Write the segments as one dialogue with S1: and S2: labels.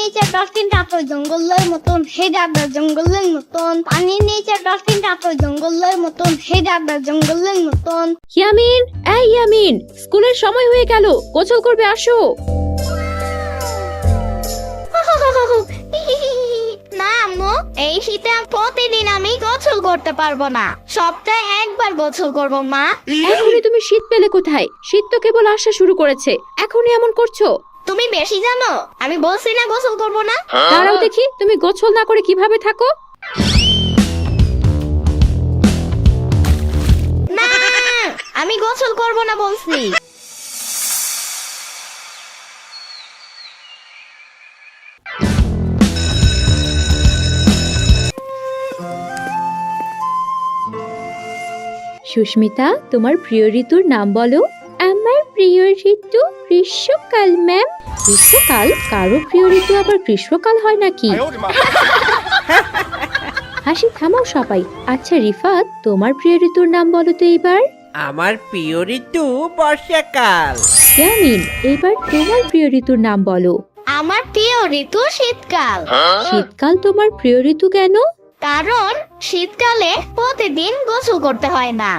S1: নিচে ডলফিনটা তো জঙ্গলের মতন, হে দাদা জঙ্গলের মতন। পানির নিচে ডলফিনটা তো জঙ্গলের মতন, হে দাদা জঙ্গলের মতন।
S2: ইয়ামিন, এই ইয়ামিন, স্কুলের সময় হয়ে গেল, গোসল করবে, আসো।
S1: না আম্মু, এই শীতে প্রতিদিন আমি গোসল করতে পারবো না, সপ্তাহে একবার গোসল করবো মা।
S2: এখনই তুমি শীত পেলে কোথায়? শীত তো কেবল আসা শুরু করেছে, এখনই এমন করছো।
S1: তুমি বেশি জানো, আমি বলছি না গোসল করবো না।
S2: দাঁড়াও দেখি, তুমি গোসল না করে কিভাবে থাকো?
S1: না, আমি গোসল করবো না বলছি।
S2: সুস্মিতা, তোমার প্রিয় ঋতুর নাম বলো। আমার প্রিয় ঋতু গ্রীষ্মকাল ম্যাম। গ্রীষ্মকাল? কারো প্রিয় ঋতু আবার গ্রীষ্মকাল হয় নাকি? হাসি থামাও সবাই। আচ্ছা রিফাত, তোমার প্রিয় ঋতুর নাম বলো তো এইবার।
S3: আমার প্রিয় ঋতু বর্ষাকাল।
S2: ইয়ামিন, এইবার তোমার প্রিয় ঋতুর নাম বলো।
S1: আমার প্রিয় ঋতু শীতকাল।
S2: শীতকাল তোমার প্রিয় ঋতু কেন?
S1: কারণ শীতকালে প্রতিদিন গোসল করতে হয় না।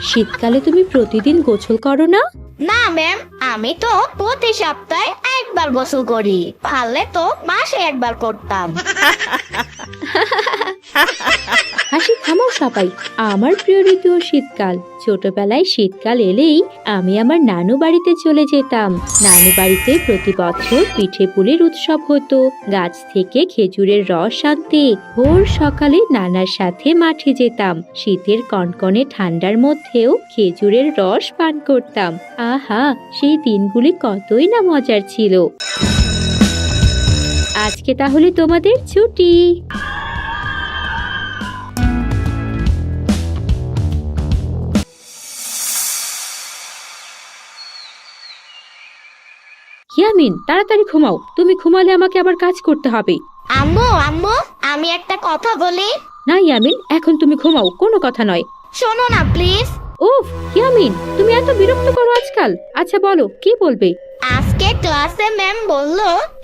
S2: শীতকালে তুমি প্রতিদিন গোসল করো না?
S1: না ম্যাম, আমি তো প্রতি সপ্তাহে একবার গোসল করি, পারলে তো মাসে একবার করতাম।
S2: হাসি থামাও সবাই। আমার প্রিয় ঋতু শীতকাল। ছোটবেলায় শীতকাল এলেই আমি আমার নানু বাড়িতে চলে যেতাম। নানু বাড়িতে প্রতি বছর পিঠে পুলির উৎসব হতো। গাছ থেকে খেজুরের রস আনতে ভোর সকালে নানার সাথে মাঠে যেতাম। শীতের কনকনে ঠান্ডার মধ্যেও খেজুরের রস পান করতাম। আহা, সেই দিনগুলি কতই না মজার ছিল। আজকে তাহলে তোমাদের ছুটি। ইয়ামিন, তাড়াতাড়ি ঘুমাও। তুমি ঘুমালে আমাকে আবার কাজ করতে হবে।
S1: আম্মু আম্মু, আমি একটা কথা বলি।
S2: না ইয়ামিন, এখন তুমি ঘুমাও, কোনো কথা নয়।
S1: শোনো না প্লিজ।
S2: উফ ইয়ামিন, তুমি এত বিরক্ত করো আজকাল। আচ্ছা বলো, কি বলবে?
S1: আজকে ক্লাসে ম্যাম বলল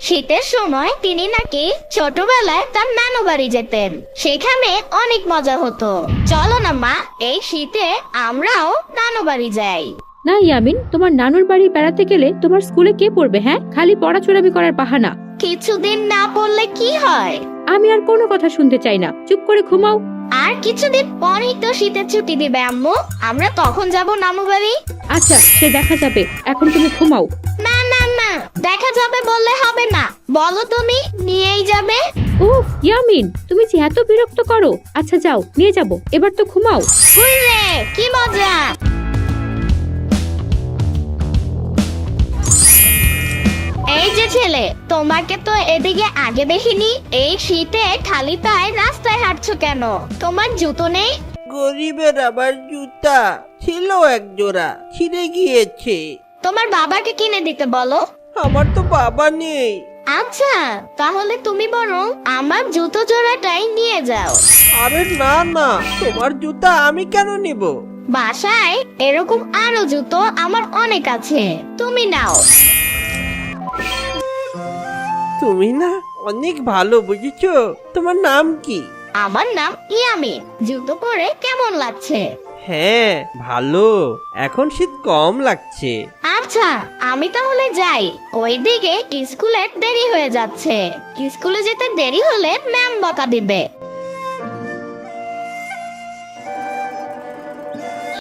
S1: শীতের সময় তিনি নাকি ছোটবেলায় তার নানু বাড়ি যেতেন, সেখানে অনেক মজা হতো। চলো না মা, এই শীতে আমরাও নানু বাড়ি যাই।
S2: না ইয়ামিন, তোমার নানুর বাড়ি বেড়াতে গেলে তোমার স্কুলে কে পড়বে? হ্যাঁ, খালি পড়াচোরামি করার বাহানা।
S1: কিছুদিন না পড়লে কি হয়?
S2: আমি আর কোনো কথা শুনতে চাই না, চুপ করে ঘুমাও।
S1: আর কিছুদিন পরেই তো শীতের ছুটি দিবে আম্মু, আমরা তখন যাব নানু বাড়ি।
S2: আচ্ছা, সে দেখা যাবে, এখন তুমি ঘুমাও।
S1: না না না, দেখা যাবে বললে হবে না, বলো তুমি নিয়েই যাবে।
S2: উফ ইয়ামিন, তুমি যে এত বিরক্ত করো। আচ্ছা যাও, নিয়ে যাব, এবার তো ঘুমাও।
S1: হুররে, কি মজা। এই যে ছেলে, তোমাকে তো এদিকে আগে দেখিনি। এই শীতে খালি পায়ে রাস্তায় হাঁটছো কেন? তোমার জুতো নেই?
S3: গরিবের আবার জুতা ছিল এক জোড়া, ছিঁড়ে গিয়েছে।
S1: তোমার বাবাকে কিনে দিতে বলো।
S3: আমার তো বাবা নেই।
S1: আচ্ছা, তাহলে তুমি বরং আমার জুতো জোড়াটাই নিয়ে যাও।
S3: আরে না না, তোমার জুতা আমি কেন নিব?
S1: বাসায় এরকম আরো জুতো আমার অনেক আছে, তুমি নাও।
S3: তুমি না অনেক ভালো, বুঝেছো? তোমার নাম কি?
S1: আমার নাম ইয়ামিন। জুতো পরে কেমন লাগছে?
S3: হ্যাঁ ভালো, এখন শীত কম লাগছে।
S1: আচ্ছা, আমি তাহলে যাই। ওইদিকে স্কুলের দেরি হয়ে যাচ্ছে, স্কুলে যেতে দেরি হলে ম্যাম বকা দিবে।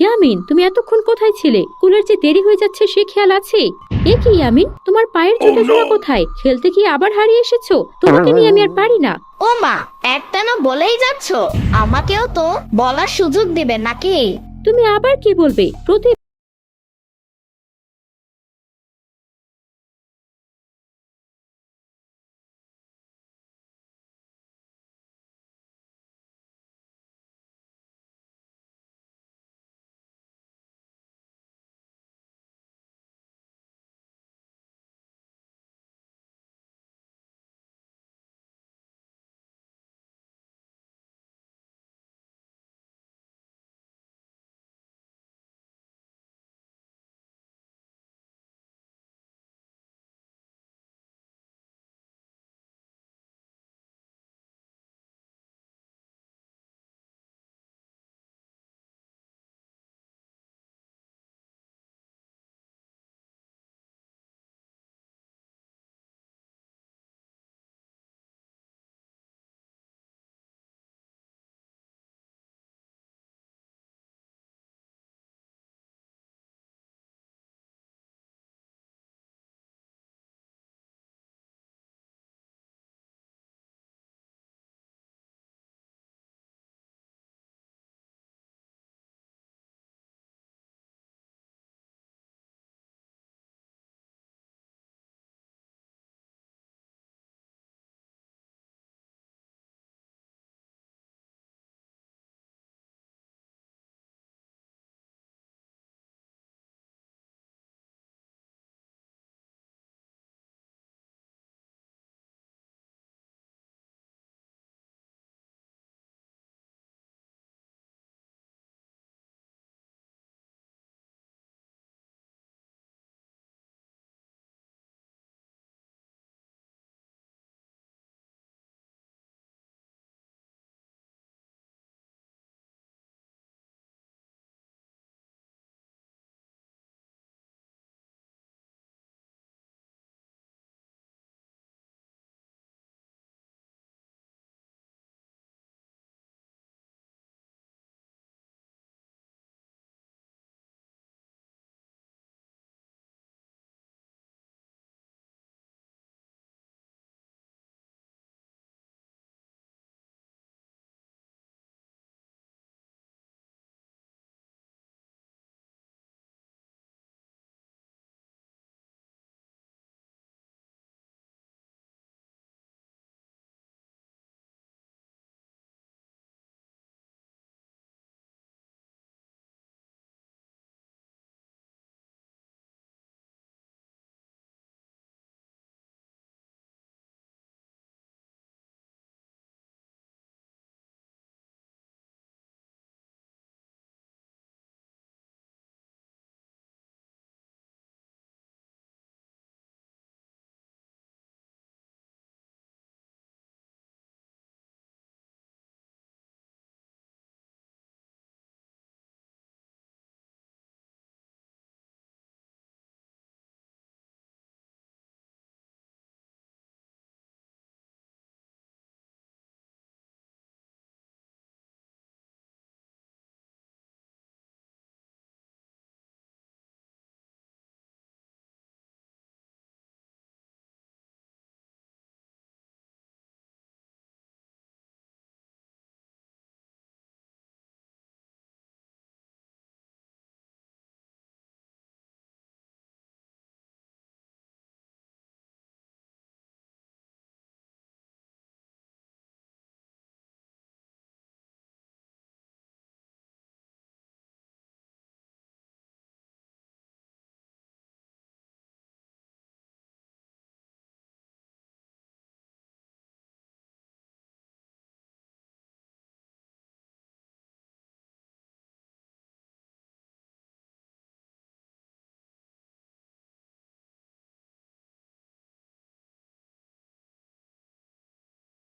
S2: ইয়ামিন, তুমি এতক্ষণ কোথায় ছিলে? স্কুলের যে দেরি হয়ে যাচ্ছে সে খেয়াল আছে? এ কি ইয়ামিন, তোমার পায়ের জুতো জোড়া কোথায়? খেলতে কি আবার হারিয়ে এসেছো? তোমাকে নিয়ে আমি আর পারি না।
S1: ও মা, একটা না বলেই যাচ্ছ, আমাকেও তো বলার সুযোগ দিবে নাকি?
S2: তুমি আবার কি বলবে? প্রতি